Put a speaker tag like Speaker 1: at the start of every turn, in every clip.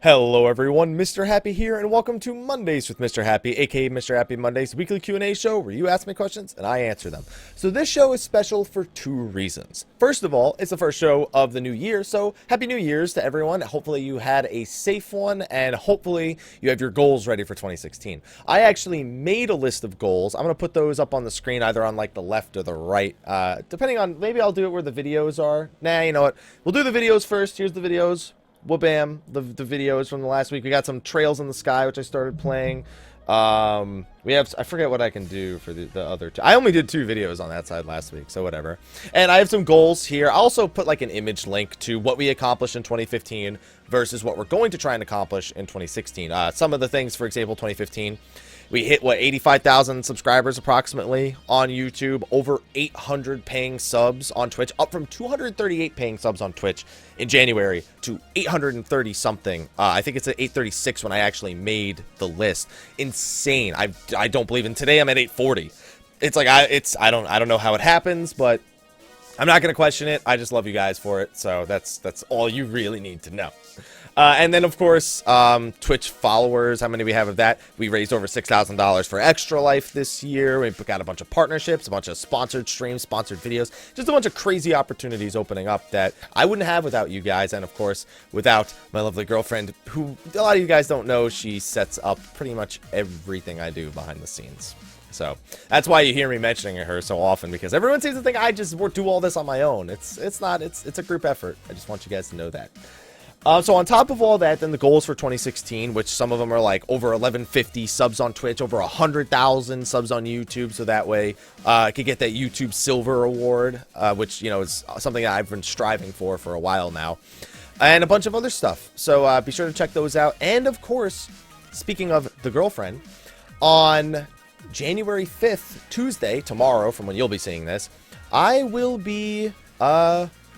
Speaker 1: Hello everyone, Mrhappy here, and welcome to Mondays with Mrhappy, aka Mrhappy Mondays, weekly Q&A show where you ask me questions and I answer them. So this show is special for two reasons. First of all, it's the first show of the new year, so Happy New Year's to everyone. Hopefully you had a safe one, and hopefully you have your goals ready for 2016. I actually made a list of goals. I'm going to put those up on the screen, either on like the left or the right, depending on, maybe I'll do it where the videos are. Nah, you know what, we'll do the videos first. Here's the videos. Whoop-bam, the videos from the last week. We got some Trails in the Sky, which I started playing. We have, I forget what I can do for the other two. I only did 2 videos on that side last week, so whatever. And I have some goals here. I also put like an image link to what we accomplished in 2015 versus what we're going to try and accomplish in 2016. Some of the things, for example, 2015, we hit, what, 85,000 subscribers approximately on YouTube, over 800 paying subs on Twitch, up from 238 paying subs on Twitch in January to 830 something. I think it's at 836 when I actually made the list. Insane. I don't believe in. Today I'm at 840. It's like I don't know how it happens, but I'm not gonna question it. I just love you guys for it. So that's all you really need to know. And then, of course, Twitch followers, how many we have of that? We raised over $6,000 for Extra Life this year. We got a bunch of partnerships, a bunch of sponsored streams, sponsored videos, just a bunch of crazy opportunities opening up that I wouldn't have without you guys. And, of course, without my lovely girlfriend, who a lot of you guys don't know, she sets up pretty much everything I do behind the scenes. So that's why you hear me mentioning her so often, because everyone seems to think I just do all this on my own. It's not. It's a group effort. I just want you guys to know that. So on top of all that, then the goals for 2016, which some of them are like over 1150 subs on Twitch, over 100,000 subs on YouTube, so that way I could get that YouTube Silver Award, which, you know, is something that I've been striving for a while now, and a bunch of other stuff. So be sure to check those out. And of course, speaking of the girlfriend, on January 5th, Tuesday, tomorrow, from when you'll be seeing this, I will be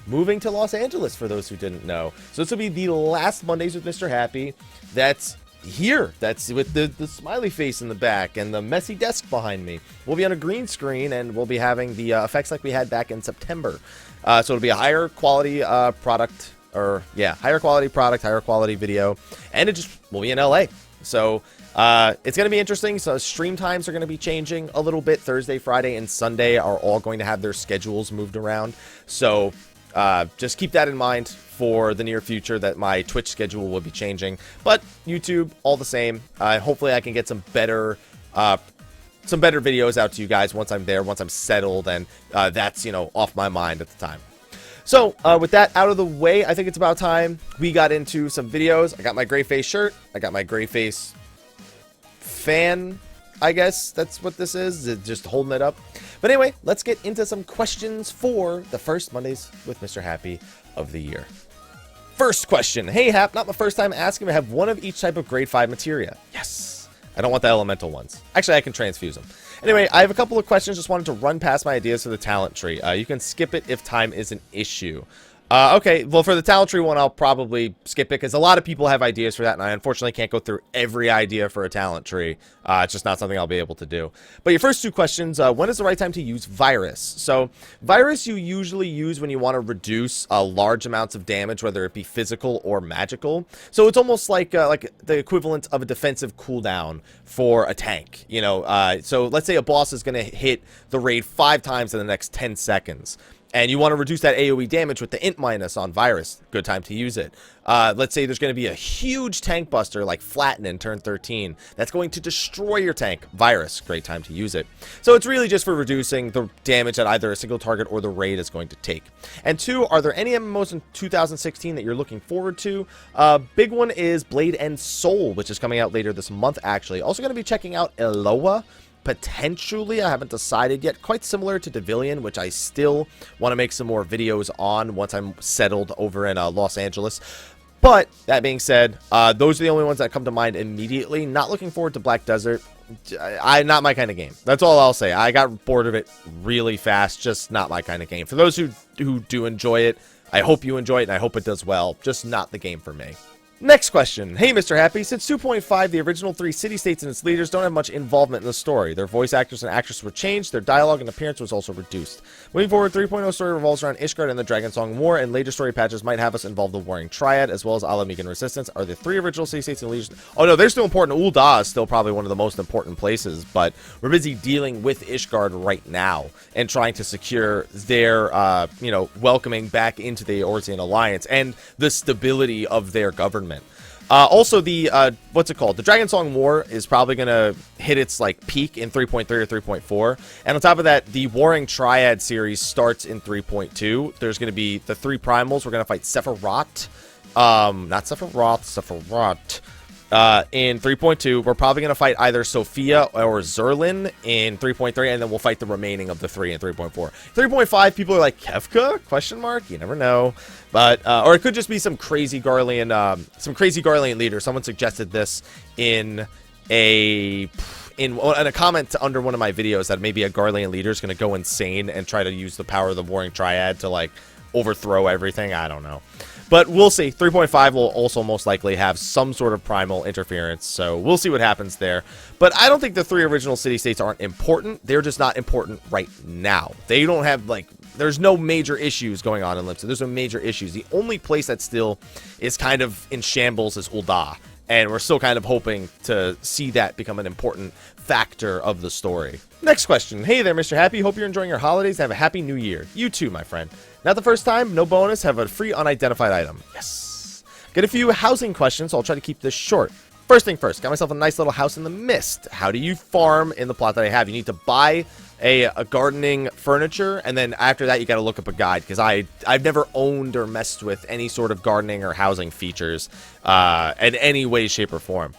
Speaker 1: moving to Los Angeles, for those who didn't know. So this will be the last Mondays with Mrhappy. That's here. That's with the smiley face in the back and the messy desk behind me. We'll be on a green screen, and we'll be having the effects like we had back in September. So it'll be a higher quality product, or yeah, higher quality product, higher quality video, and it just will be in LA. So it's going to be interesting. So stream times are going to be changing a little bit. Thursday, Friday, and Sunday are all going to have their schedules moved around. So just keep that in mind for the near future, that my Twitch schedule will be changing. But YouTube, all the same. Hopefully I can get some better videos out to you guys once I'm there, once I'm settled, and that's, you know, off my mind at the time. So with that out of the way, I think it's about time we got into some videos. I got my gray face shirt. I got my gray face fan, I guess that's what this is, just holding it up. But anyway, let's get into some questions for the first Mondays with Mrhappy of the year. First question. Hey, Hap, not my first time asking. I have one of each type of grade 5 materia. Yes. I don't want the elemental ones. Actually, I can transfuse them. Anyway, I have a couple of questions. Just wanted to run past my ideas for the talent tree. You can skip it if time is an issue. Okay, well, for the talent tree one, I'll probably skip it because a lot of people have ideas for that, and I unfortunately can't go through every idea for a talent tree. It's just not something I'll be able to do. But your first 2 questions, when is the right time to use Virus? So, Virus you usually use when you want to reduce large amounts of damage, whether it be physical or magical. So, it's almost like the equivalent of a defensive cooldown for a tank, you know. So, let's say a boss is going to hit the raid 5 times in the next 10 seconds. And you want to reduce that AoE damage with the int minus on Virus. Good time to use it. Let's say there's going to be a huge tank buster like Flatten in turn 13. That's going to destroy your tank. Virus, great time to use it. So it's really just for reducing the damage that either a single target or the raid is going to take. And 2, are there any MMOs in 2016 that you're looking forward to? Big one is Blade and Soul, which is coming out later this month, actually. Also going to be checking out Eloa. Potentially, I haven't decided yet. Quite similar to Devilian, which I still want to make some more videos on once I'm settled over in Los Angeles. But that being said, those are the only ones that come to mind immediately. Not looking forward to Black Desert. Not my kind of game. That's all I'll say. I got bored of it really fast. Just not my kind of game. For those who do enjoy it, I hope you enjoy it, and I hope it does well. Just not the game for me. Next question. Hey, Mr. Happy. Since 2.5, the original 3 city-states and its leaders don't have much involvement in the story. Their voice actors and actresses were changed. Their dialogue and appearance was also reduced. Moving forward, 3.0 story revolves around Ishgard and the Dragon Song War, and later story patches might have us involve the Warring Triad, as well as Alamigan Resistance. Are the 3 original city-states and leaders... Oh, no, they're still important. Ul'dah is still probably one of the most important places, but we're busy dealing with Ishgard right now and trying to secure their, welcoming back into the Eorzean Alliance and the stability of their government. Also, the, what's it called? The Dragon Song War is probably going to hit its, peak in 3.3 or 3.4. And on top of that, the Warring Triad series starts in 3.2. There's going to be the 3 primals. We're going to fight Sephiroth. Not Sephiroth, Sephiroth. In 3.2, we're probably going to fight either Sophia or Zerlin in 3.3, and then we'll fight the remaining of the 3 in 3.4. 3.5, people are like, Kefka? Question mark? You never know. But, or it could just be some crazy Garlean leader. Someone suggested this in a comment under one of my videos that maybe a Garlean leader is going to go insane and try to use the power of the Warring Triad to, overthrow everything. I don't know. But we'll see. 3.5 will also most likely have some sort of primal interference, so we'll see what happens there. But I don't think the 3 original city-states aren't important. They're just not important right now. They don't have, there's no major issues going on in Limsa. There's no major issues. The only place that still is kind of in shambles is Ul'dah, and we're still kind of hoping to see that become an important factor of the story. Next question. Hey there, Mr. Happy. Hope you're enjoying your holidays and have a happy new year. You too, my friend. Not the first time, no bonus, have a free unidentified item. Yes. Get a few housing questions, so I'll try to keep this short. First thing first, got myself a nice little house in the mist. How do you farm in the plot that I have? You need to buy a gardening furniture, and then after that you got to look up a guide, because I've never owned or messed with any sort of gardening or housing features in any way, shape, or form.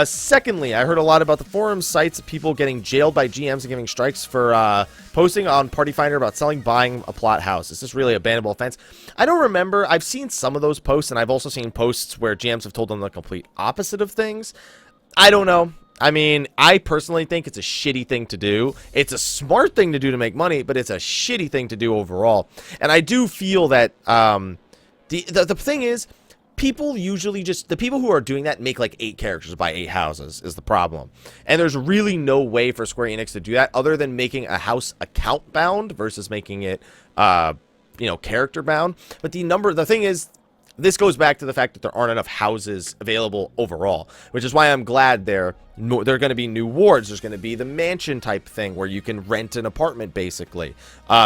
Speaker 1: Secondly, I heard a lot about the forum sites, people getting jailed by GMs and giving strikes for posting on Party Finder about buying a plot house. Is this really a bannable offense? I don't remember. I've seen some of those posts, and I've also seen posts where GMs have told them the complete opposite of things. I don't know. I mean, I personally think it's a shitty thing to do. It's a smart thing to do to make money, but it's a shitty thing to do overall. And I do feel that the thing is, people usually the people who are doing that make 8 characters buy 8 houses is the problem. And there's really no way for Square Enix to do that other than making a house account bound versus making it, character bound. But the thing is, this goes back to the fact that there aren't enough houses available overall, which is why I'm glad there are going to be new wards. There's going to be the mansion type thing where you can rent an apartment, basically,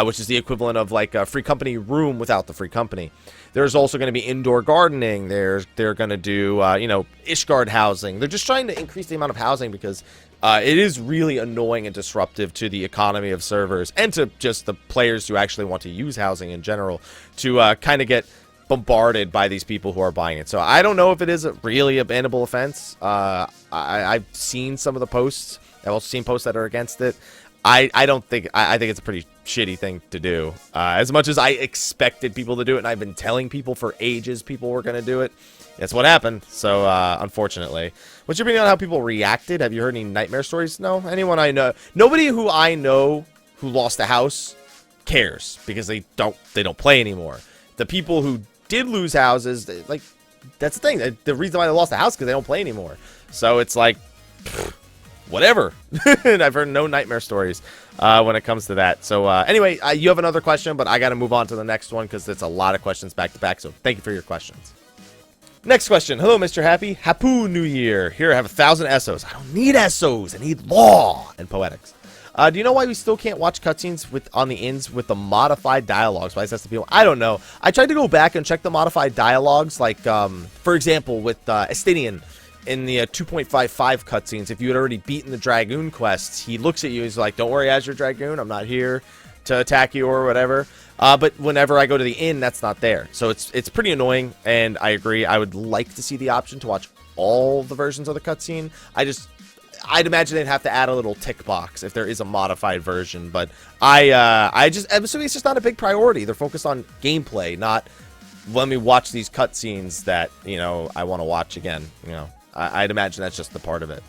Speaker 1: which is the equivalent of a free company room without the free company. There's also going to be indoor gardening. They're going to do, Ishgard housing. They're just trying to increase the amount of housing because it is really annoying and disruptive to the economy of servers and to just the players who actually want to use housing in general to kind of get bombarded by these people who are buying it. So I don't know if it is really a bannable offense. I've seen some of the posts. I've also seen posts that are against it. I think it's a pretty shitty thing to do. As much as I expected people to do it, and I've been telling people for ages people were going to do it, that's what happened. So, unfortunately. What's your opinion on how people reacted? Have you heard any nightmare stories? No? Anyone I know? Nobody who I know who lost a house cares because they don't play anymore. The people who did lose houses, that's the thing. The reason why they lost the house is because they don't play anymore. So it's whatever. And I've heard no nightmare stories when it comes to that. So anyway, you have another question, but I got to move on to the next one because it's a lot of questions back to back. So thank you for your questions. Next question. Hello, Mr. Happy. Happy New Year. Here I have 1,000 SOs. I don't need SOs. I need law and poetics. Do you know why we still can't watch cutscenes on the inns with the modified dialogues? Why is that the people? I don't know. I tried to go back and check the modified dialogues, for example, with Estinian in the 2.55 cutscenes. If you had already beaten the Dragoon quests, he looks at you, he's like, don't worry, Azure Dragoon, I'm not here to attack you or whatever. But whenever I go to the inn, that's not there. So it's pretty annoying, and I agree. I would like to see the option to watch all the versions of the cutscene. I'd imagine they'd have to add a little tick box if there is a modified version, but I'm assuming it's just not a big priority. They're focused on gameplay, not let me watch these cutscenes that, I want to watch again. I'd imagine that's just the part of it.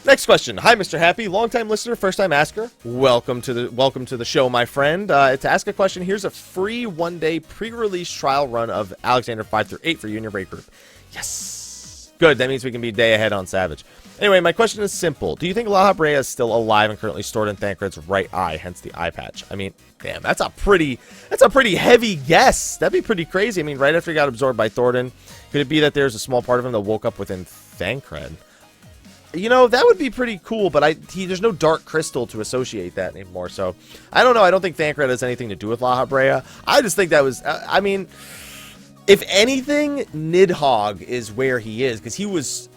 Speaker 1: Next question. Hi, Mr. Happy, longtime listener, first time asker. Welcome to the show, my friend. To ask a question, here's a free 1-day pre-release trial run of Alexander 5 through 8 for you and your raid group. Yes. Good, that means we can be day ahead on Savage. Anyway, my question is simple. Do you think Mrhappy is still alive and currently stored in Thancred's right eye, hence the eye patch? I mean, damn, that's a pretty heavy guess. That'd be pretty crazy. I mean, right after he got absorbed by Thornton, could it be that there's a small part of him that woke up within Thancred? You know, that would be pretty cool, but there's no dark crystal to associate that anymore, so I don't know. I don't think Thancred has anything to do with Mrhappy. I just think that was, I mean, if anything, Nidhogg is where he is, because he was,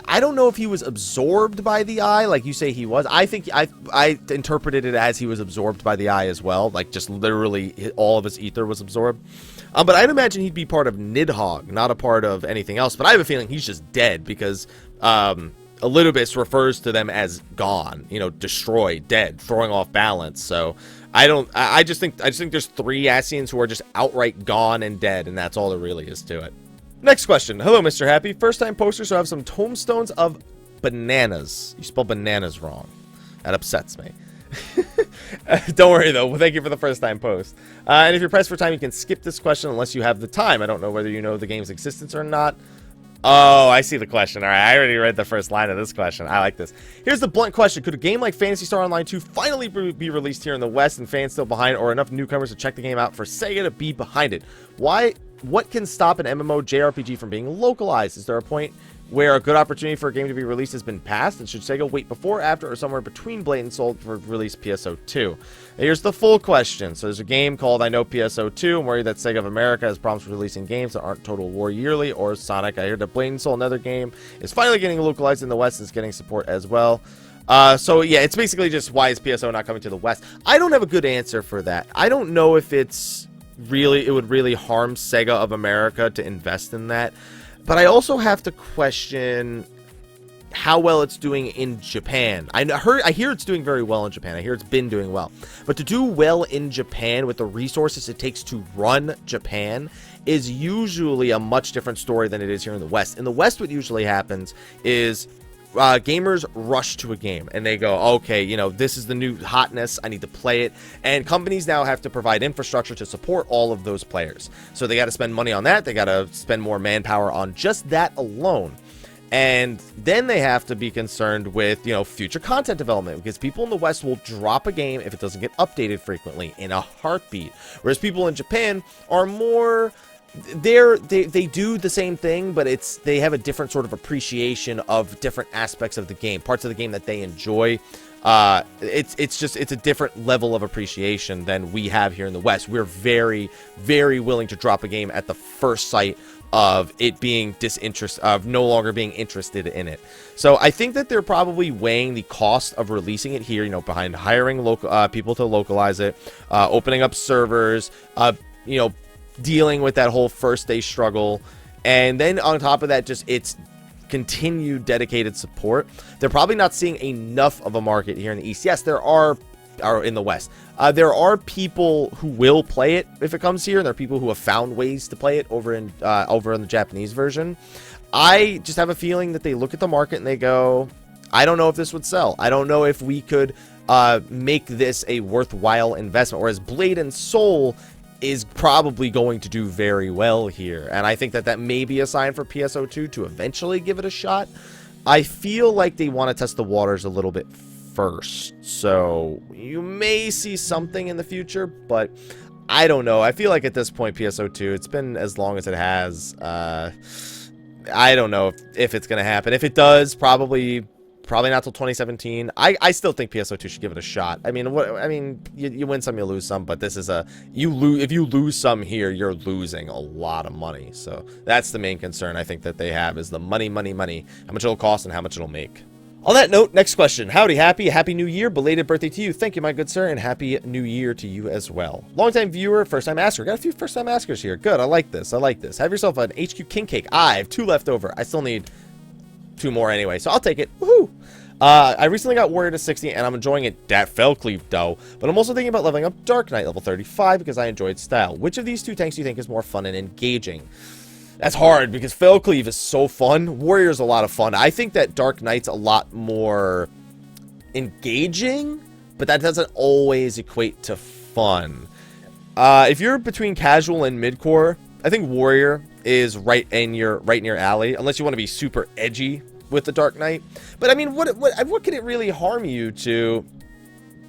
Speaker 1: I don't know if he was absorbed by the eye, like you say he was. I think I interpreted it as he was absorbed by the eye as well, like just literally all of his ether was absorbed. But I'd imagine he'd be part of Nidhogg, not a part of anything else. But I have a feeling he's just dead because Elidibus refers to them as gone, you know, destroyed, dead, throwing off balance. So I just think there's 3 Ascians who are just outright gone and dead, and that's all there really is to it. Next question. Hello, Mr. Happy. First time poster, so I have some tombstones of bananas. You spelled bananas wrong. That upsets me. Don't worry though. Well, thank you for the first time post. And if you're pressed for time, you can skip this question unless you have the time. I don't know whether you know the game's existence or not. Oh, I see the question. All right, I already read the first line of this question. I like this. Here's the blunt question. Could a game like Phantasy Star Online 2 finally be released here in the West and fans still behind, or enough newcomers to check the game out for Sega to be behind it? What can stop an MMO JRPG from being localized? Is there a point where a good opportunity for a game to be released has been passed, and should Sega wait before, after, or somewhere between Blade and Soul for release PSO2? Here's the full question. So there's a game called I Know PSO2. I'm worried that Sega of America has problems with releasing games that aren't Total War Yearly or Sonic. I heard that Blade and Soul, another game, is finally getting localized in the West and is getting support as well. So yeah, it's basically just why is PSO not coming to the West? I don't have a good answer for that. I don't know if it would really harm Sega of America to invest in that. But I also have to question how well it's doing in Japan. I hear it's doing very well in Japan. I hear it's been doing well. But to do well in Japan with the resources it takes to run Japan is usually a much different story than it is here in the West. In the West, what usually happens is gamers rush to a game and they go, okay, you know, this is the new hotness, I need to play it, and companies now have to provide infrastructure to support all of those players. So they got to spend money on that, they got to spend more manpower on just that alone. And then they have to be concerned with, you know, future content development, because people in the West will drop a game if it doesn't get updated frequently in a heartbeat, whereas people in Japan are more, they do the same thing, but they have a different sort of appreciation of different aspects of the game, parts of the game that they enjoy. It's a different level of appreciation than we have here in the West. We're very, very willing to drop a game at the first sight of it being of no longer being interested in it. So I think that they're probably weighing the cost of releasing it here, you know, behind hiring local people to localize it, opening up servers, you know, dealing with that whole first day struggle, and then on top of that, just its continued dedicated support. They're probably not seeing enough of a market here in the East. Yes, there are in the West. There are people who will play it if it comes here, and there are people who have found ways to play it over in the Japanese version. I just have a feeling that they look at the market and they go, I don't know if this would sell. I don't know if we could make this a worthwhile investment, whereas Blade and Soul is probably going to do very well here, and I think that may be a sign for PSO2 to eventually give it a shot. I feel like they want to test the waters a little bit first, so you may see something in the future, but I don't know. I feel like at this point, PSO2, it's been as long as it has. I don't know if it's going to happen. If it does, probably not till 2017. I still think PSO2 should give it a shot. I mean, you win some, you lose some, but this is if you lose some here, you're losing a lot of money. So that's the main concern I think that they have, is the money, how much it'll cost and how much it'll make. On that note, next question. Howdy, Happy. Happy New Year. Belated birthday to you. Thank you, my good sir, and Happy New Year to you as well. Longtime viewer, first-time asker. Got a few first-time askers here. Good. I like this. Have yourself an HQ King Cake. I have 2 left over. I still need 2 more anyway, so I'll take it. Woohoo! I recently got Warrior to 60, and I'm enjoying it. Dat Fellcleave, though. But I'm also thinking about leveling up Dark Knight level 35 because I enjoyed style. Which of these 2 tanks do you think is more fun and engaging? That's hard because Fellcleave is so fun. Warrior's a lot of fun. I think that Dark Knight's a lot more engaging, but that doesn't always equate to fun. If you're between casual and midcore, I think Warrior is right in your alley, unless you want to be super edgy with the Dark Knight. But I mean, what can it really harm you to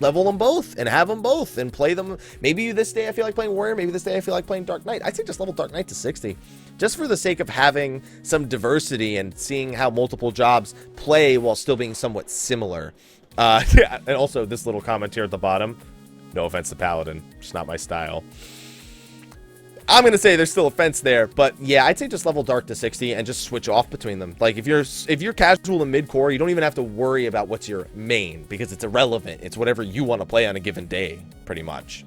Speaker 1: level them both and have them both and play them? Maybe this day I feel like playing Warrior, maybe this day I feel like playing Dark Knight. I'd say just level Dark Knight to 60, just for the sake of having some diversity and seeing how multiple jobs play while still being somewhat similar. And also this little comment here at the bottom, no offense to Paladin, just not my style. I'm going to say there's still offense there, but yeah, I'd say just level Dark to 60 and just switch off between them. Like, if you're casual and mid-core, you don't even have to worry about what's your main, because it's irrelevant. It's whatever you want to play on a given day, pretty much.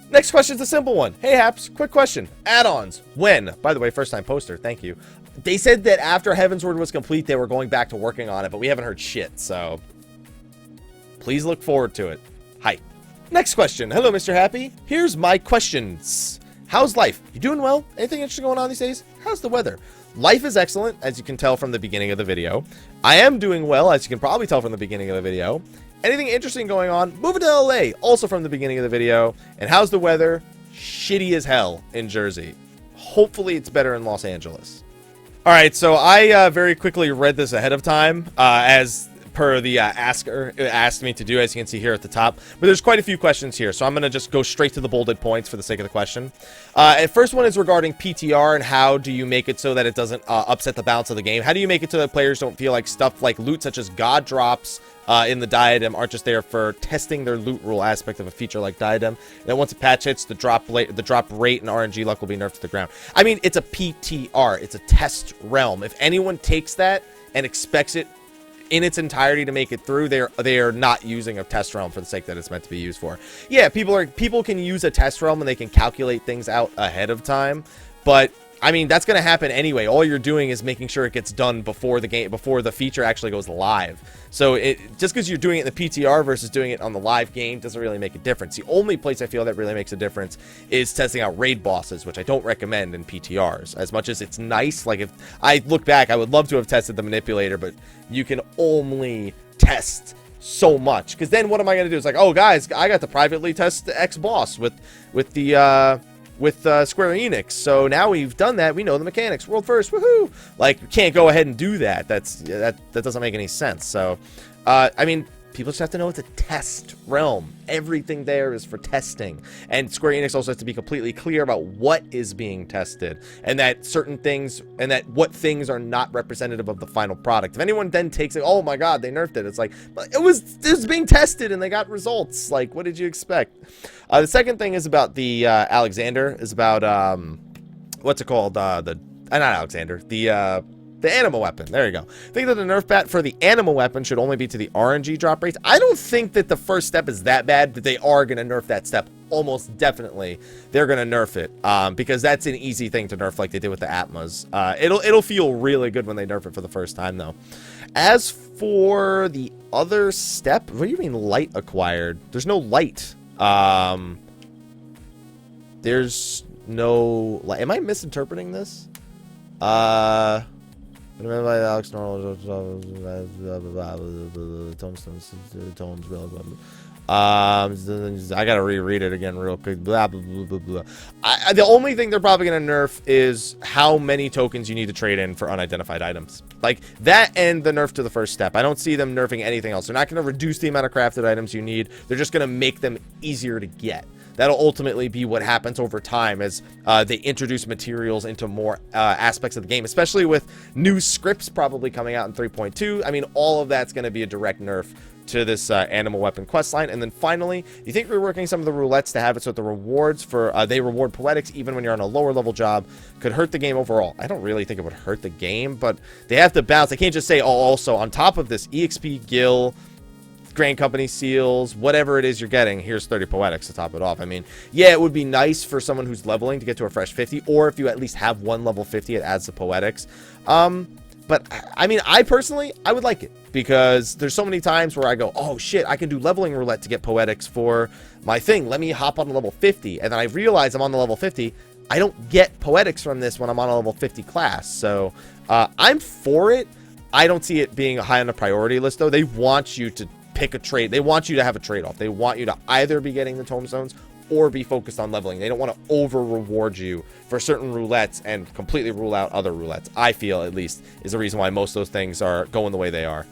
Speaker 1: Next question's a simple one. Hey, Haps, quick question. Add-ons. When? By the way, first-time poster, thank you. They said that after Heavensward was complete, they were going back to working on it, but we haven't heard shit, so please look forward to it. Hi. Next question. Hello, Mr. Happy. Here's my questions. How's life? You doing well? Anything interesting going on these days? How's the weather? Life is excellent, as you can tell from the beginning of the video. I am doing well, as you can probably tell from the beginning of the video. Anything interesting going on? Moving to LA, also from the beginning of the video. And how's the weather? Shitty as hell in Jersey. Hopefully it's better in Los Angeles. All right, so I very quickly read this ahead of time, as per the asker asked me to do, as you can see here at the top. But there's quite a few questions here, so I'm going to just go straight to the bolded points for the sake of the question. First one is regarding PTR and how do you make it so that it doesn't upset the balance of the game. How do you make it so that players don't feel like stuff like loot such as god drops in the diadem aren't just there for testing their loot rule aspect of a feature like diadem, and then once a patch hits, the drop rate and RNG luck will be nerfed to the ground. I mean, it's a PTR, it's a test realm. If anyone takes that and expects it in its entirety to make it through, they are not using a test realm for the sake that it's meant to be used for. Yeah, people can use a test realm and they can calculate things out ahead of time, but I mean, that's going to happen anyway. All you're doing is making sure it gets done before the feature actually goes live. So just because you're doing it in the PTR versus doing it on the live game doesn't really make a difference. The only place I feel that really makes a difference is testing out raid bosses, which I don't recommend in PTRs. As much as it's nice, like if I look back, I would love to have tested the manipulator, but you can only test so much. Because then what am I going to do? It's like, oh guys, I got to privately test the X boss with Square Enix, so now we've done that. We know the mechanics. World first, woohoo! Like, you can't go ahead and do that. That doesn't make any sense. So, I mean, people just have to know it's a test realm. Everything there is for testing, and Square Enix also has to be completely clear about what is being tested, and that certain things, and that what things are not representative of the final product. If anyone then takes it, oh my god, they nerfed it. It's like, but it was being tested, and they got results. Like, what did you expect? The second thing is about the Alexander. Is about what's it called? Not Alexander. The animal weapon. There you go. I think that the nerf bat for the animal weapon should only be to the RNG drop rates. I don't think that the first step is that bad, but they are going to nerf that step. Almost definitely they're going to nerf it, because that's an easy thing to nerf like they did with the Atmas. It'll feel really good when they nerf it for the first time, though. As for the other step, what do you mean light acquired? There's no light. There's no light. Am I misinterpreting this? Remember Alex Norwell, tones, I gotta reread it again real quick. Blah blah blah blah blah. The only thing they're probably gonna nerf is how many tokens you need to trade in for unidentified items. Like that, and the nerf to the first step. I don't see them nerfing anything else. They're not gonna reduce the amount of crafted items you need. They're just gonna make them easier to get. That'll ultimately be what happens over time as they introduce materials into more aspects of the game, especially with new scripts probably coming out in 3.2. I mean, all of that's going to be a direct nerf to this animal weapon questline. And then finally, you think reworking some of the roulettes to have it so that the rewards for they reward poetics even when you're on a lower level job could hurt the game overall? I don't really think it would hurt the game, but they have to balance. They can't just say, oh, also on top of this EXP Gil, Grand Company seals, whatever it is you're getting, here's 30 poetics to top it off. I mean, yeah, it would be nice for someone who's leveling to get to a fresh 50, or if you at least have one level 50, it adds the poetics. But I mean, I personally, I would like it, because there's so many times where I go, oh shit, I can do leveling roulette to get poetics for my thing. Let me hop on to level 50, and then I realize I'm on the level 50. I don't get poetics from this when I'm on a level 50 class. So I'm for it. I don't see it being high on the priority list, though. They want you to pick a trade. They want you to have a trade-off. They want you to either be getting the tombstones or be focused on leveling. They don't want to over reward you for certain roulettes and completely rule out other roulettes. I feel, at least, is the reason why most of those things are going the way they are.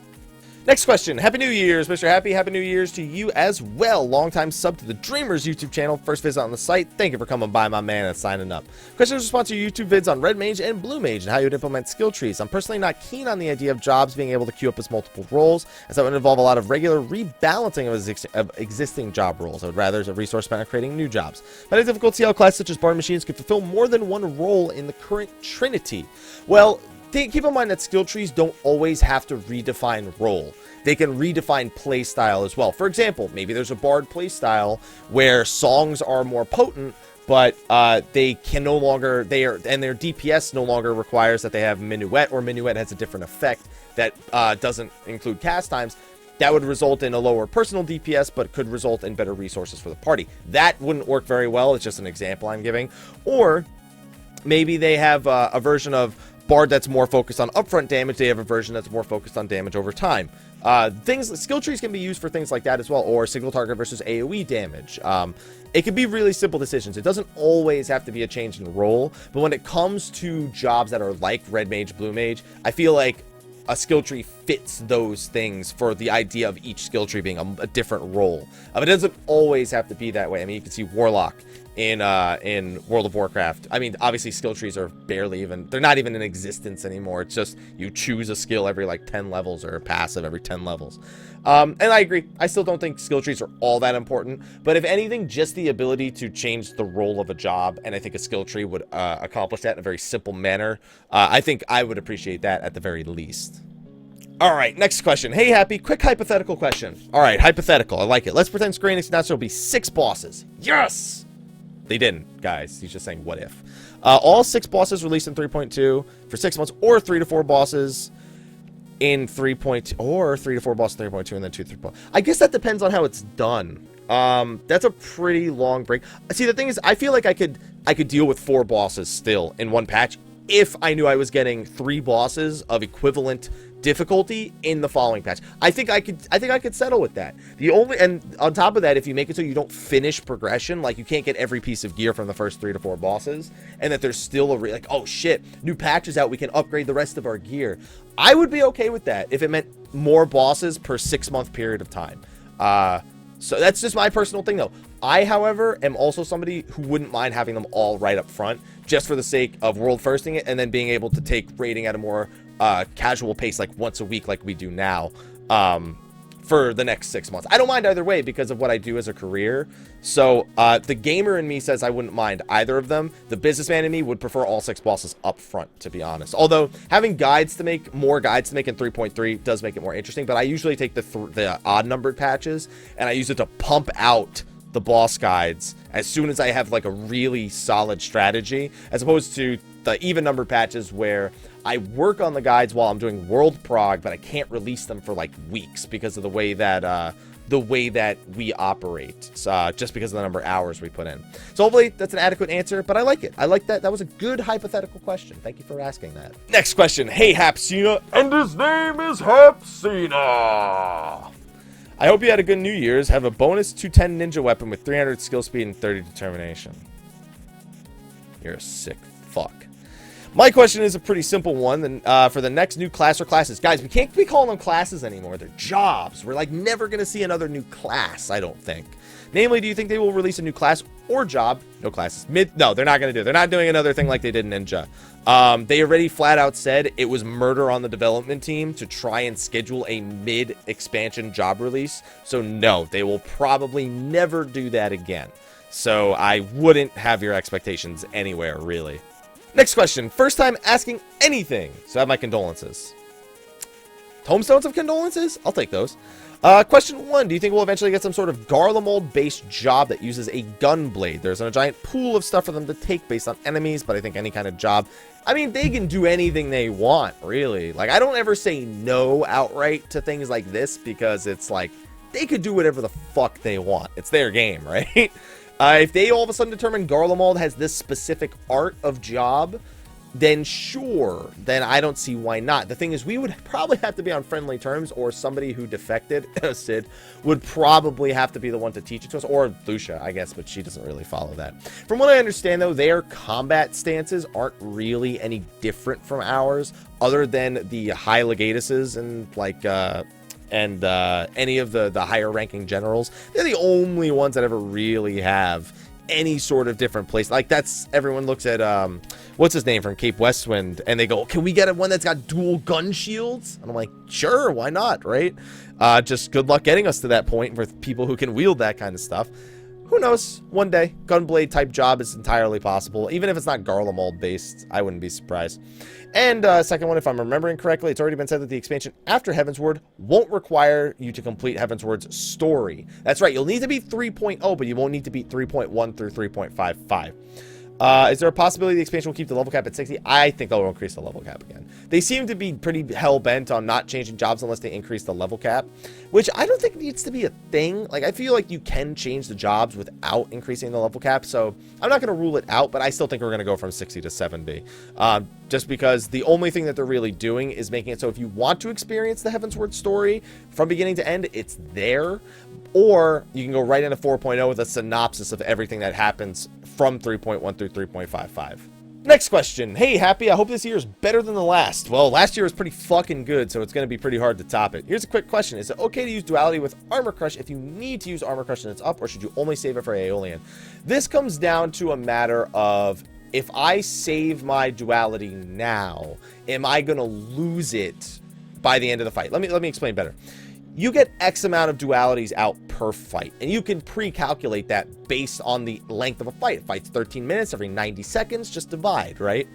Speaker 1: Next question. Happy New Year's, Mr. Happy. Happy New Year's to you as well. Longtime sub to the Dreamers YouTube channel. First visit on the site. Thank you for coming by, my man, and signing up. Questions response to your YouTube vids on Red Mage and Blue Mage and how you would implement skill trees. I'm personally not keen on the idea of jobs being able to queue up as multiple roles, as that would involve a lot of regular rebalancing of existing job roles. I would rather a resource spent on creating new jobs. But a difficult CL class such as Bard Machines could fulfill more than one role in the current Trinity. Well, keep in mind that skill trees don't always have to redefine role. They can redefine playstyle as well. For example, maybe there's a Bard playstyle where songs are more potent, but they can no longer, their DPS no longer requires that they have Minuet, or Minuet has a different effect that doesn't include cast times. That would result in a lower personal DPS, but could result in better resources for the party. That wouldn't work very well. It's just an example I'm giving. Or maybe they have a version of Bard that's more focused on upfront damage. They have a version that's more focused on damage over time. Skill trees can be used for things like that as well, or single target versus AoE damage. It can be really simple decisions. It doesn't always have to be a change in role, but when it comes to jobs that are like Red Mage, Blue Mage, I feel like a skill tree fits those things for the idea of each skill tree being a different role. It doesn't always have to be that way. I mean, you can see Warlock in World of Warcraft. I mean, obviously skill trees are barely even, they're not even in existence anymore. It's just you choose a skill every like 10 levels, or a passive every 10 levels. And I agree. I still don't think skill trees are all that important, but if anything, just the ability to change the role of a job, and I think a skill tree would accomplish that in a very simple manner. I think I would appreciate that at the very least. All right, next question. Hey, Happy, quick hypothetical question. All right, hypothetical. I like it. Let's pretend Square Enix announced there will be 6 bosses. Yes! They didn't, guys. He's just saying, what if? All 6 bosses released in 3.2 for 6 months, or 3 to 4 bosses in 3.2, or 3 to 4 bosses in 3.2, and then 2 to 3. I guess that depends on how it's done. That's a pretty long break. See, the thing is, I feel like I could deal with 4 bosses still in one patch if I knew I was getting 3 bosses of equivalent difficulty in the following patch. I think I could settle with that. And on top of that, if you make it so you don't finish progression, like you can't get every piece of gear from the first 3 to 4 bosses, and that there's still like, oh shit, new patch is out, we can upgrade the rest of our gear. I would be okay with that if it meant more bosses per 6-month period of time. So that's just my personal thing though. I, however, am also somebody who wouldn't mind having them all right up front, just for the sake of world firsting it, and then being able to take raiding at a more casual pace, like once a week, like we do now, for the next 6 months. I don't mind either way because of what I do as a career. So the gamer in me says I wouldn't mind either of them. The businessman in me would prefer all 6 bosses up front, to be honest. Although having more guides to make in 3.3 does make it more interesting. But I usually take the odd numbered patches and I use it to pump out the boss guides as soon as I have like a really solid strategy, as opposed to the even numbered patches where I work on the guides while I'm doing world prog, but I can't release them for like weeks because of the way that we operate, just because of the number of hours we put in. So hopefully that's an adequate answer, but I like it. I like that. That was a good hypothetical question. Thank you for asking that. Next question. Hey, Hapsina, and his name is Hapsina. I hope you had a good New Year's. Have a bonus 210 ninja weapon with 300 skill speed and 30 determination. You're a sick fuck. My question is a pretty simple one. Then for the next new class or classes, guys, we can't be calling them classes anymore. They're jobs. We're like never gonna see another new class, I don't think. Namely, do you think they will release a new class or job? No classes. No, they're not gonna do it. They're not doing another thing like they did in Ninja. They already flat out said it was murder on the development team to try and schedule a mid-expansion job release. So no, they will probably never do that again. So I wouldn't have your expectations anywhere, really. Next question. First time asking anything. So I have my condolences. Tombstones of condolences? I'll take those. Question 1. Do you think we'll eventually get some sort of Garlemald-based job that uses a gun blade? There's a giant pool of stuff for them to take based on enemies, but I think any kind of job... I mean, they can do anything they want, really. Like, I don't ever say no outright to things like this, because it's like, they could do whatever the fuck they want. It's their game, right? If they all of a sudden determine Garlemald has this specific art of job, then sure, then I don't see why not. The thing is, we would probably have to be on friendly terms, or somebody who defected, Sid, would probably have to be the one to teach it to us, or Lucia, I guess, but she doesn't really follow that. From what I understand, though, their combat stances aren't really any different from ours, other than the high legatuses and, like, any of the higher ranking generals. They're the only ones that ever really have any sort of different place. Like, that's, everyone looks at what's his name from Cape Westwind, and they go, can we get one that's got dual gun shields? And I'm like, sure, why not, right? Just good luck getting us to that point with people who can wield that kind of stuff. Who knows? One day, gunblade type job is entirely possible. Even if it's not Garlemald based, I wouldn't be surprised. And second one, if I'm remembering correctly, it's already been said that the expansion after Heavensward won't require you to complete Heavensward's story. That's right, you'll need to beat 3.0, but you won't need to beat 3.1 through 3.55. Is there a possibility the expansion will keep the level cap at 60? I think they'll increase the level cap again. They seem to be pretty hell-bent on not changing jobs unless they increase the level cap, which I don't think needs to be a thing. Like, I feel like you can change the jobs without increasing the level cap, so I'm not going to rule it out, but I still think we're going to go from 60 to 70. Just because the only thing that they're really doing is making it so if you want to experience the Heavensward story from beginning to end, it's there. Or you can go right into 4.0 with a synopsis of everything that happens from 3.1 through 3.55. Next question. Hey, Happy, I hope this year is better than the last. Well, last year was pretty fucking good, so it's going to be pretty hard to top it. Here's a quick question. Is it okay to use Duality with Armor Crush if you need to use Armor Crush and it's up, or should you only save it for Aeolian? This comes down to a matter of, if I save my Duality now, am I going to lose it by the end of the fight? Let me explain better. You get X amount of dualities out per fight, and you can pre-calculate that based on the length of a fight. If fight's 13 minutes, every 90 seconds, just divide, right?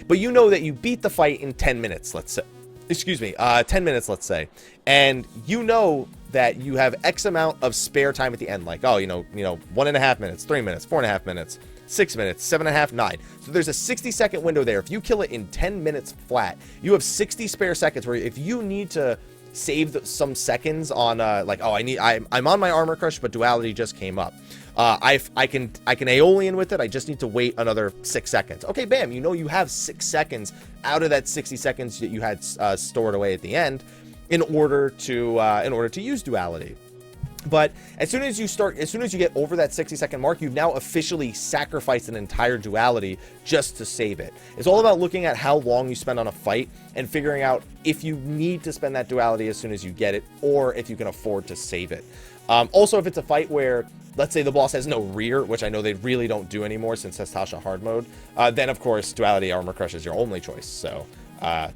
Speaker 1: But you know that you beat the fight in 10 minutes, let's say. Excuse me, 10 minutes, let's say. And you know that you have X amount of spare time at the end, like, oh, you know, 1.5 minutes, 3 minutes, 4.5 minutes, 6 minutes, 7.5, 9. So there's a 60-second window there. If you kill it in 10 minutes flat, you have 60 spare seconds where if you need to save some seconds on like, oh, I'm on my Armor Crush, but Duality just came up. I can Aeolian with it. I just need to wait another 6 seconds. Okay, bam, you know you have 6 seconds out of that 60 seconds that you had stored away at the end in order to use Duality. But as soon as you get over that 60-second mark, you've now officially sacrificed an entire Duality just to save it. It's all about looking at how long you spend on a fight and figuring out if you need to spend that Duality as soon as you get it, or if you can afford to save it. Also, if it's a fight where, let's say the boss has no rear, which I know they really don't do anymore since Tastasha hard mode, then of course Duality Armor Crush is your only choice. So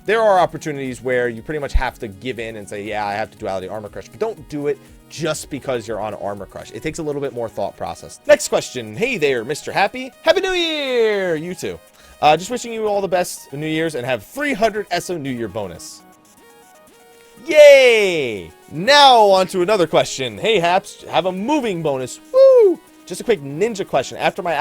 Speaker 1: there are opportunities where you pretty much have to give in and say, yeah, I have to Duality Armor Crush, but don't do it just because you're on Armor Crush. It takes a little bit more thought process. Next question. Hey there, Mr. Happy. Happy New Year! You too. Just wishing you all the best New Year's and have 300 ESO New Year bonus. Yay! Now on to another question. Hey, Haps, have a moving bonus. Woo! Just a quick ninja question. After my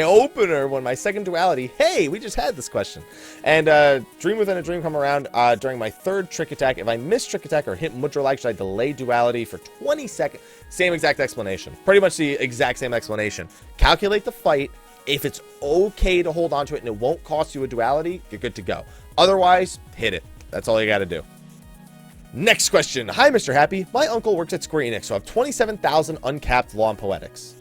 Speaker 1: opener, when my second Duality, hey, we just had this question. And Dream Within a Dream come around during my third Trick Attack. If I miss Trick Attack or hit Mudra Lag, should I delay Duality for 20 seconds? Same exact explanation. Pretty much the exact same explanation. Calculate the fight. If it's okay to hold on to it and it won't cost you a Duality, you're good to go. Otherwise, hit it. That's all you got to do. Next question. Hi, Mr. Happy. My uncle works at Square Enix, so I have 27,000 uncapped Law and Poetics.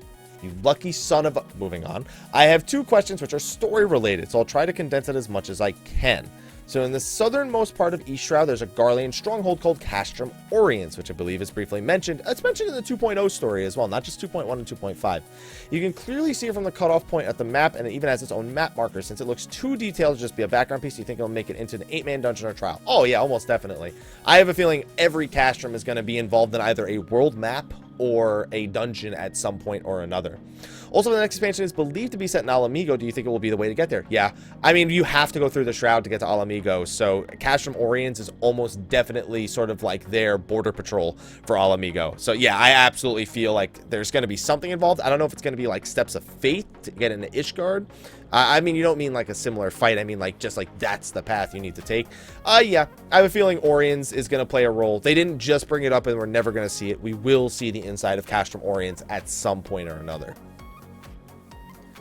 Speaker 1: You lucky son of a... Moving on. I have 2 questions which are story related, so I'll try to condense it as much as I can. So in the southernmost part of Eastshroud, there's a Garlean stronghold called Castrum Oriens, which I believe is briefly mentioned. It's mentioned in the 2.0 story as well, not just 2.1 and 2.5. You can clearly see it from the cutoff point at the map, and it even has its own map marker. Since it looks too detailed to just be a background piece, you think it'll make it into an 8-man dungeon or trial? Oh yeah, almost definitely. I have a feeling every Castrum is going to be involved in either a world map or a dungeon at some point or another. Also, the next expansion is believed to be set in Alamigo. Do you think it will be the way to get there? Yeah. I mean, you have to go through the Shroud to get to Alamigo, so Castrum Oriens is almost definitely sort of like their border patrol for Alamigo. So yeah, I absolutely feel like there's going to be something involved. I don't know if it's going to be like Steps of Faith to get into Ishgard. I mean, you don't mean like a similar fight. I mean, like, just like that's the path you need to take. Yeah, I have a feeling Oriens is going to play a role. They didn't just bring it up and we're never going to see it. We will see the inside of Castrum Oriens at some point or another.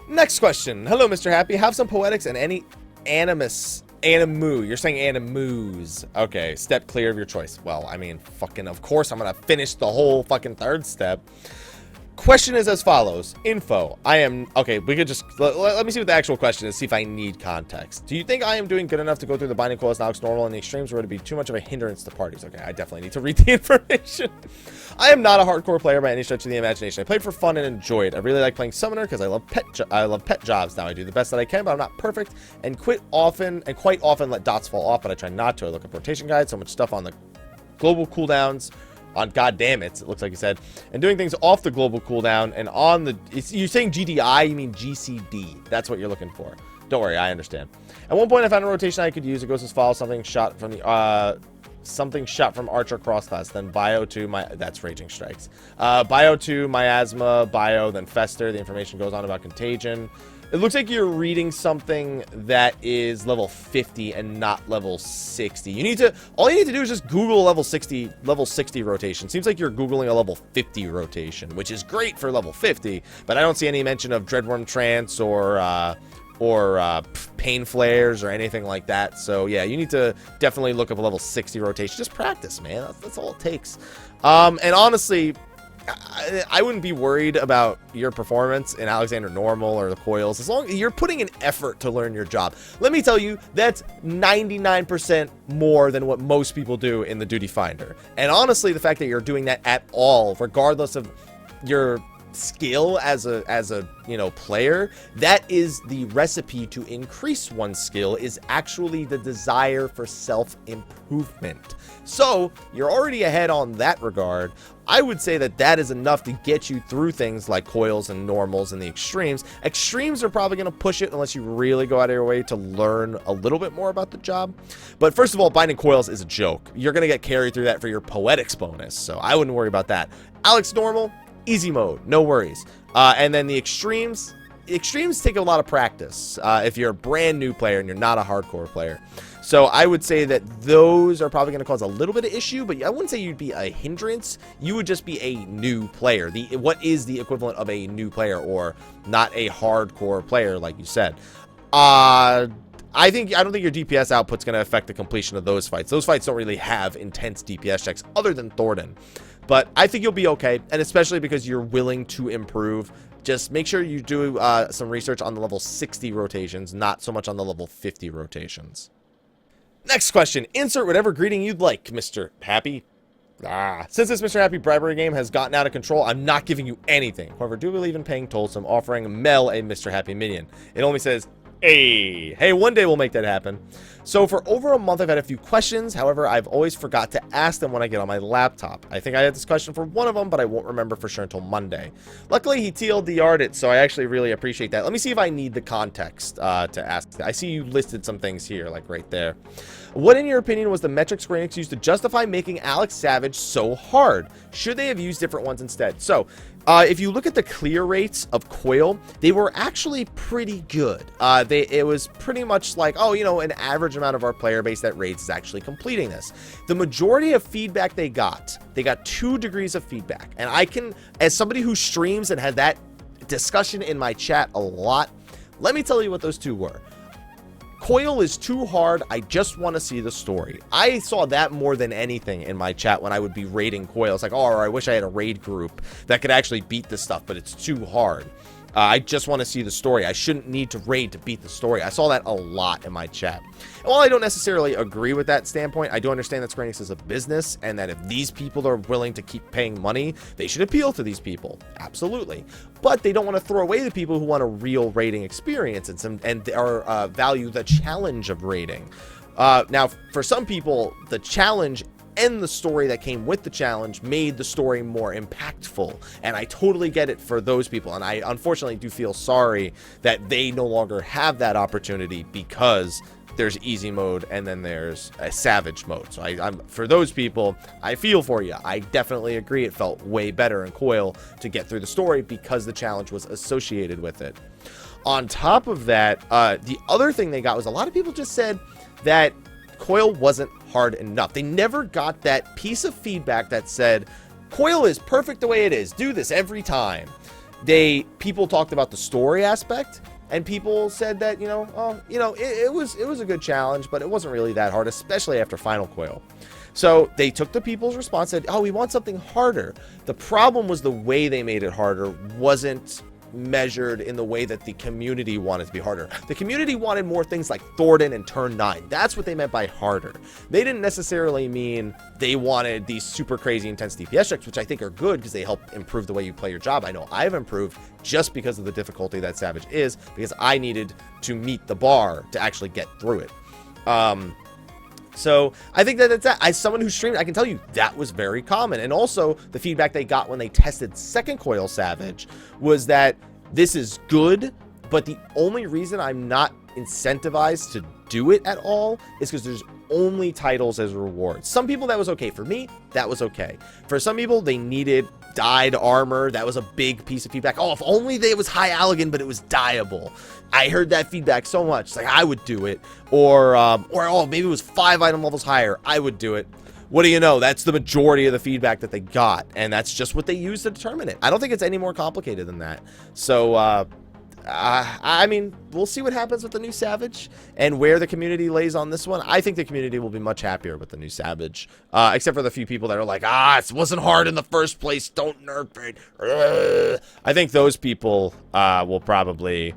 Speaker 1: Next question. Hello, Mr. Happy. Have some poetics and any animu. You're saying animus. Okay, step clear of your choice. Well, I mean, fucking, of course I'm gonna finish the whole fucking third step. Question is as follows. Info. Okay, we could just, let me see what the actual question is, see if I need context. Do you think I am doing good enough to go through the binding coils now it's normal and the extremes, or would it be too much of a hindrance to parties? Okay, I definitely need to read the information. I am not a hardcore player by any stretch of the imagination. I played for fun and enjoyed. I really like playing Summoner because I love pet jobs. Now I do the best that I can, but I'm not perfect and quite often let dots fall off, but I try not to. I look up rotation guides, so much stuff on the global cooldowns. On goddamn it looks like you said, and doing things off the global cooldown and on the. You're saying GDI, you mean GCD? That's what you're looking for. Don't worry, I understand. At one point, I found a rotation I could use. It goes as follows: something shot from Archer cross class, then Bio 2, that's Raging Strikes. Bio 2, Miasma, Bio, then Fester. The information goes on about Contagion. It looks like you're reading something that is level 50 and not level 60. All you need to do is just Google level 60 rotation. Seems like you're Googling a level 50 rotation, which is great for level 50, but I don't see any mention of Dreadworm Trance or Pain Flares or anything like that. So yeah, you need to definitely look up a level 60 rotation. Just practice, man. That's all it takes. And honestly, I wouldn't be worried about your performance in Alexander Normal or the coils as long as you're putting an effort to learn your job. Let me tell you, that's 99% more than what most people do in the Duty Finder. And honestly, the fact that you're doing that at all, regardless of your skill as a player, that is the recipe to increase one's skill, is actually the desire for self-improvement. So you're already ahead on that regard. I would say that is enough to get you through things like coils and normals and the extremes. Extremes are probably going to push it unless you really go out of your way to learn a little bit more about the job. But first of all, binding coils is a joke. You're going to get carried through that for your poetics bonus, so I wouldn't worry about that. Alex Normal, easy mode, no worries. And then the extremes take a lot of practice if you're a brand new player and you're not a hardcore player. So I would say that those are probably going to cause a little bit of issue, but I wouldn't say you'd be a hindrance. You would just be a new player. What is the equivalent of a new player or not a hardcore player, like you said? I don't think your DPS output's going to affect the completion of those fights. Those fights don't really have intense DPS checks other than Thornton. But I think you'll be okay, and especially because you're willing to improve. Just make sure you do some research on the level 60 rotations, not so much on the level 50 rotations. Next question. Insert whatever greeting you'd like, Mr. Happy. Since this Mr. Happy bribery game has gotten out of control, I'm not giving you anything. However, do believe in paying tolls, so I'm offering Mel a Mr. Happy minion. It only says, hey, one day we'll make that happen. So for over a month, I've had a few questions. However, I've always forgot to ask them when I get on my laptop. I think I had this question for one of them, but I won't remember for sure until Monday. Luckily, he TLDR'd it, so I actually really appreciate that. Let me see if I need the context to ask. I see you listed some things here, like right there. What, in your opinion, was the metric Square Enix used to justify making Alex Savage so hard? Should they have used different ones instead? So, if you look at the clear rates of Coil, they were actually pretty good. It was pretty much like, an average amount of our player base that raids is actually completing this. The majority of feedback they got 2 degrees of feedback. And I can, as somebody who streams and had that discussion in my chat a lot, let me tell you what those 2 were. Coil is too hard, I just want to see the story. I saw that more than anything in my chat when I would be raiding Coil. It's like, I wish I had a raid group that could actually beat this stuff, but it's too hard. I just want to see the story. I shouldn't need to raid to beat the story. I saw that a lot in my chat. And while I don't necessarily agree with that standpoint, I do understand that Square Enix is a business, and that if these people are willing to keep paying money, they should appeal to these people. Absolutely. But they don't want to throw away the people who want a real raiding experience and value the challenge of raiding. Now, for some people, the challenge and the story that came with the challenge made the story more impactful, and I totally get it for those people, and I unfortunately do feel sorry that they no longer have that opportunity because there's easy mode and then there's a savage mode. So I'm for those people, I feel for you. I definitely agree it felt way better in Coil to get through the story because the challenge was associated with it. On top of that, the other thing they got was a lot of people just said that Coil wasn't hard enough. They never got that piece of feedback that said, Coil is perfect the way it is. Do this every time. people talked about the story aspect, and people said that, it was a good challenge, but it wasn't really that hard, especially after Final Coil. So they took the people's response, said, oh, we want something harder. The problem was the way they made it harder wasn't measured in the way that the community wanted to be harder. The community wanted more things like Thornton and Turn 9. That's what they meant by harder. They didn't necessarily mean they wanted these super crazy intense DPS checks, which I think are good because they help improve the way you play your job. I know I've improved just because of the difficulty that Savage is, because I needed to meet the bar to actually get through it. So I think that's that. As someone who streamed, I can tell you that was very common. And also the feedback they got when they tested Second Coil Savage was that this is good, but the only reason I'm not incentivized to do it at all is because there's only titles as rewards. Some people that was okay. For me, that was okay. For some people, they needed dyed armor. That was a big piece of feedback. Oh, if only it was high Allegan, but it was dyeable. I heard that feedback so much. It's like, I would do it. Or oh, maybe it was 5 item levels higher. I would do it. What do you know? That's the majority of the feedback that they got, and that's just what they used to determine it. I don't think it's any more complicated than that. So, I mean, we'll see what happens with the new Savage and where the community lays on this one. I think the community will be much happier with the new Savage, except for the few people that are like, it wasn't hard in the first place, don't nerf it. I think those people will probably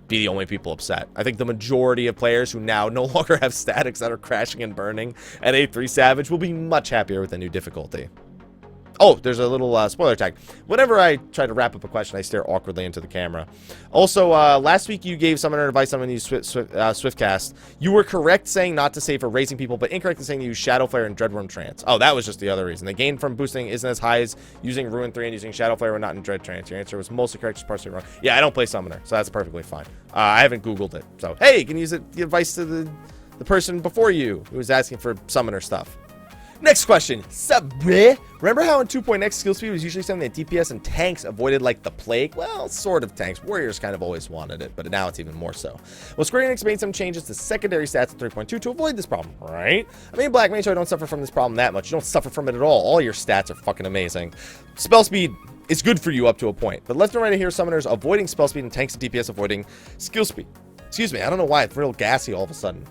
Speaker 1: be the only people upset. I think the majority of players who now no longer have statics that are crashing and burning at A3 Savage will be much happier with the new difficulty. Oh, there's a little spoiler tag. Whenever I try to wrap up a question, I stare awkwardly into the camera. Also, last week you gave Summoner advice on when you use Swiftcast. You were correct saying not to save for raising people, but incorrect in saying you use Shadow Flare and Dreadworm Trance. Oh, that was just the other reason. The gain from boosting isn't as high as using Ruin 3 and using Shadow Flare when not in Dread Trance. Your answer was mostly correct, just partially wrong. Yeah, I don't play Summoner, so that's perfectly fine. I haven't Googled it. So, hey, you can use it, the advice to the person before you who was asking for Summoner stuff. Next question. Sup, bleh? Remember how in 2.x skill speed was usually something that DPS and tanks avoided like the plague? Well, sort of tanks. Warriors kind of always wanted it, but now it's even more so. Well, Square Enix made some changes to secondary stats in 3.2 to avoid this problem, right? I mean, Black Mage, I don't suffer from this problem that much. You don't suffer from it at all. All your stats are fucking amazing. Spell speed is good for you up to a point, but left and right here, summoners avoiding spell speed and tanks and DPS avoiding skill speed. Excuse me, I don't know why it's real gassy all of a sudden.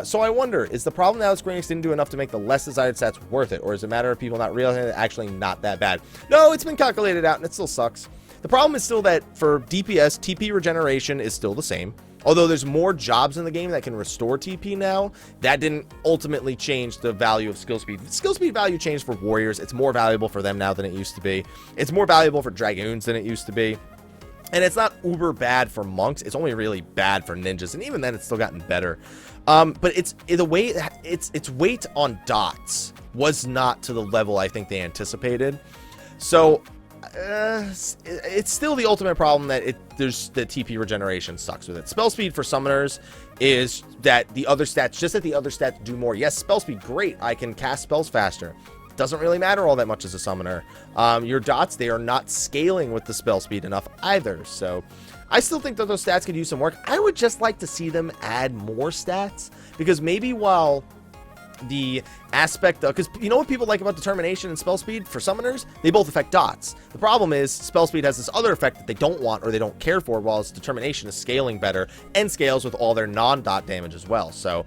Speaker 1: So I wonder, is the problem now that Square Enix didn't do enough to make the less desired stats worth it? Or is it a matter of people not realizing it's actually not that bad? No, it's been calculated out and it still sucks. The problem is still that for DPS, TP regeneration is still the same. Although there's more jobs in the game that can restore TP now, that didn't ultimately change the value of skill speed. Skill speed value changed for warriors. It's more valuable for them now than it used to be. It's more valuable for dragoons than it used to be. And it's not uber bad for monks. It's only really bad for ninjas, and even then, it's still gotten better. But it's the way its weight on dots was not to the level I think they anticipated. So it's still the ultimate problem that there's the TP regeneration sucks with it. Spell speed for summoners is that the other stats, just that the other stats do more. Yes, spell speed, great. I can cast spells faster. Doesn't really matter all that much as a summoner. Your dots, they are not scaling with the spell speed enough either. So I still think that those stats could use some work. I would just like to see them add more stats, because maybe while the aspect of, because you know what people like about determination and spell speed for summoners, they both affect dots. The problem is spell speed has this other effect that they don't want or they don't care for, while its determination is scaling better and scales with all their non-dot damage as well. So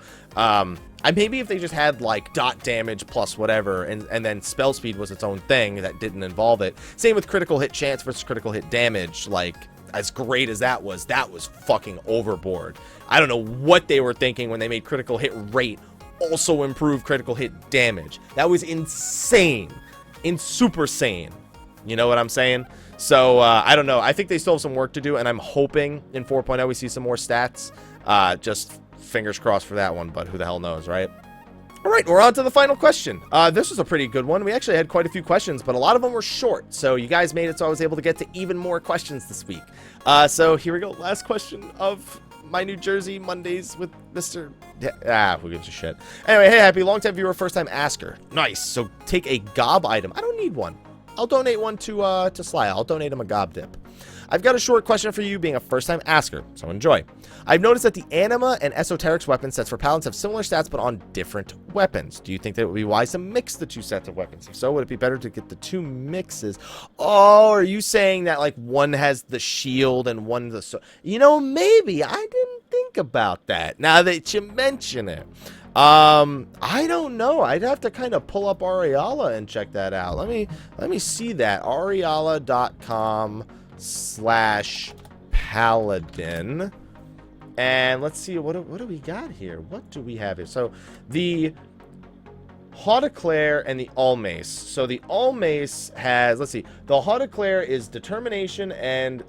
Speaker 1: maybe if they just had like dot damage plus whatever, and then spell speed was its own thing that didn't involve it. Same with critical hit chance versus critical hit damage. Like, as great as that was fucking overboard. I don't know what they were thinking when they made critical hit rate also improve critical hit damage. That was insane. Super sane. You know what I'm saying? So, I don't know. I think they still have some work to do, and I'm hoping in 4.0 we see some more stats. Just fingers crossed for that one, but who the hell knows, right? All right, we're on to the final question. This was a pretty good one. We actually had quite a few questions, but a lot of them were short, so you guys made it so I was able to get to even more questions this week. So here we go. Last question of my New Jersey Mondays with Mr. Who gives a shit? Anyway, hey, Happy, long-time viewer, first-time asker. Nice. So take a gob item. I don't need one. I'll donate one to Sly. I'll donate him a gob dip. I've got a short question for you being a first-time asker, so enjoy. I've noticed that the Anima and Esoterics weapon sets for Paladins have similar stats but on different weapons. Do you think that it would be wise to mix the two sets of weapons? If so, would it be better to get the two mixes? Oh, are you saying that like one has the shield and one the... You know, maybe. I didn't think about that now that you mention it. I don't know. I'd have to kind of pull up Ariala and check that out. Let me see that. Ariala.com/paladin. And let's see, what do we got here? What do we have here? So, the Hauteclair and the Almace. So, the Almace has, let's see, the Hauteclair is Determination and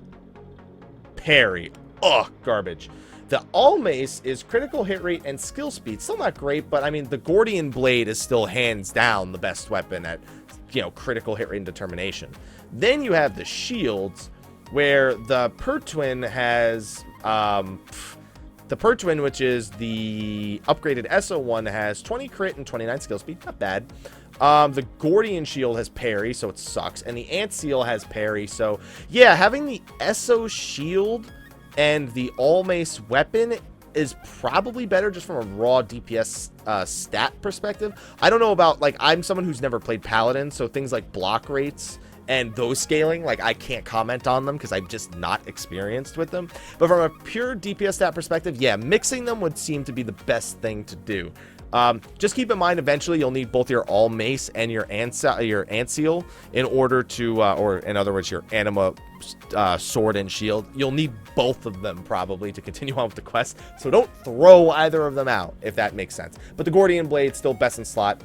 Speaker 1: Parry. Ugh, garbage. The Almace is critical hit rate and skill speed. Still not great, but I mean, the Gordian Blade is still hands down the best weapon at, you know, critical hit rate and determination. Then you have the shields, where the Pertwin has, the Pertwin, which is the upgraded ESO one, has 20 crit and 29 skill speed. Not bad. The Gordian Shield has parry, so it sucks. And the Ant Seal has parry, so yeah, having the ESO Shield and the Almace weapon is probably better just from a raw DPS stat perspective. I don't know about, like, I'm someone who's never played Paladin, so things like block rates and those scaling, like, I can't comment on them because I'm just not experienced with them. But from a pure DPS stat perspective, yeah, mixing them would seem to be the best thing to do. Just keep in mind, eventually you'll need both your Almace and your Ant Seal in order to, or in other words, your Anima sword and shield. You'll need both of them probably to continue on with the quest. So don't throw either of them out, if that makes sense. But the Gordian Blade still best in slot,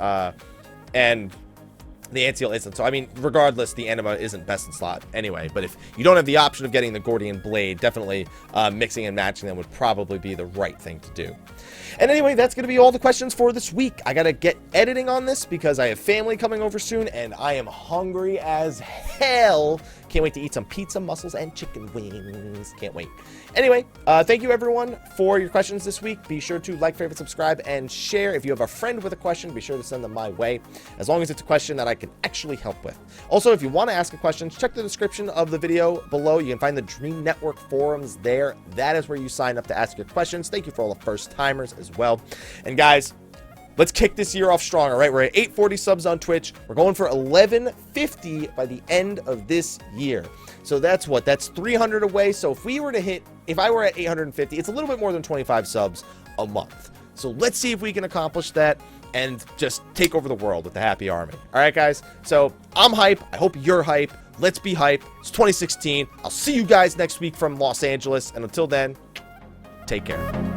Speaker 1: and the Ant Seal isn't. So, I mean, regardless, the Anima isn't best in slot anyway. But if you don't have the option of getting the Gordian Blade, definitely mixing and matching them would probably be the right thing to do. And anyway, that's going to be all the questions for this week. I got to get editing on this because I have family coming over soon, and I am hungry as hell. Can't wait to eat some pizza, mussels, and chicken wings. Can't wait. Anyway, thank you, everyone, for your questions this week. Be sure to like, favorite, subscribe, and share. If you have a friend with a question, be sure to send them my way, as long as it's a question that I can actually help with. Also, if you want to ask a question, check the description of the video below. You can find the Dream Network forums there. That is where you sign up to ask your questions. Thank you for all the first-timers as well. And guys, let's kick this year off strong, all right? We're at 840 subs on Twitch. We're going for 1150 by the end of this year. So that's what? That's 300 away. So if we were to hit, if I were at 850, it's a little bit more than 25 subs a month. So let's see if we can accomplish that and just take over the world with the Happy Army. All right, guys? So I'm hype. I hope you're hype. Let's be hype. It's 2016. I'll see you guys next week from Los Angeles. And until then, take care.